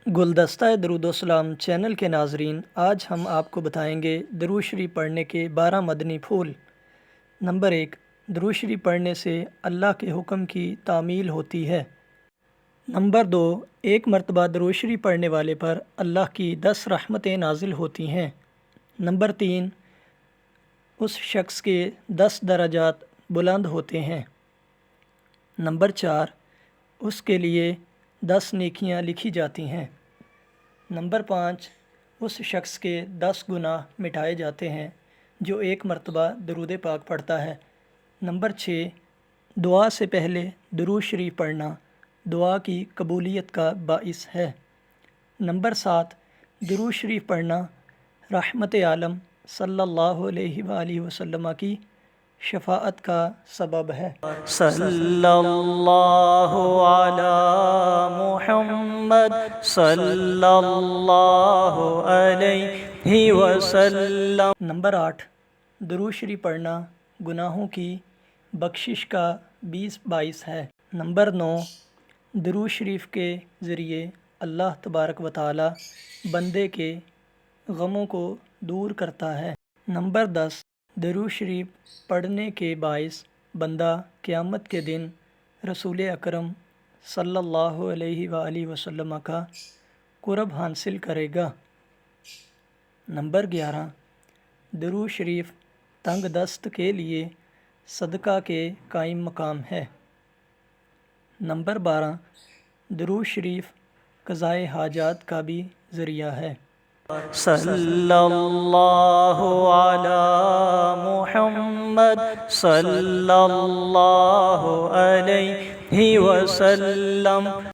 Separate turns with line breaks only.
گلدستہ درود و سلام چینل کے ناظرین، آج ہم آپ کو بتائیں گے درود شریف پڑھنے کے 12 مدنی پھول۔ نمبر 1، درود شریف پڑھنے سے اللہ کے حکم کی تعمیل ہوتی ہے۔ نمبر 2، ایک مرتبہ درود شریف پڑھنے والے پر اللہ کی 10 رحمتیں نازل ہوتی ہیں۔ نمبر 3، اس شخص کے 10 درجات بلند ہوتے ہیں۔ نمبر 4، اس کے لیے 10 نیکیاں لکھی جاتی ہیں۔ نمبر 5، اس شخص کے 10 گناہ مٹائے جاتے ہیں جو ایک مرتبہ درود پاک پڑھتا ہے۔ نمبر 6، دعا سے پہلے درود شریف پڑھنا دعا کی قبولیت کا باعث ہے۔ نمبر 7، درود شریف پڑھنا رحمت عالم صلی اللہ علیہ وآلہ وسلم کی شفاعت کا سبب ہے۔
صلی اللہ علی محمد صلی اللہ علیہ وسلم۔
نمبر 8، درود شریف پڑھنا گناہوں کی بخشش کا باعث ہے۔ نمبر 9، درود شریف کے ذریعے اللہ تبارک و تعالی بندے کے غموں کو دور کرتا ہے۔ نمبر 10، درود شریف پڑھنے کے باعث بندہ قیامت کے دن رسول اکرم صلی اللہ علیہ وآلہ وسلم کا قرب حاصل کرے گا۔ نمبر 11، درود شریف تنگ دست کے لیے صدقہ کے قائم مقام ہے۔ نمبر 12، درود شریف قضائے حاجات کا بھی ذریعہ ہے۔
صلی اللہ علی محمد صلی اللہ علیہ وسلم۔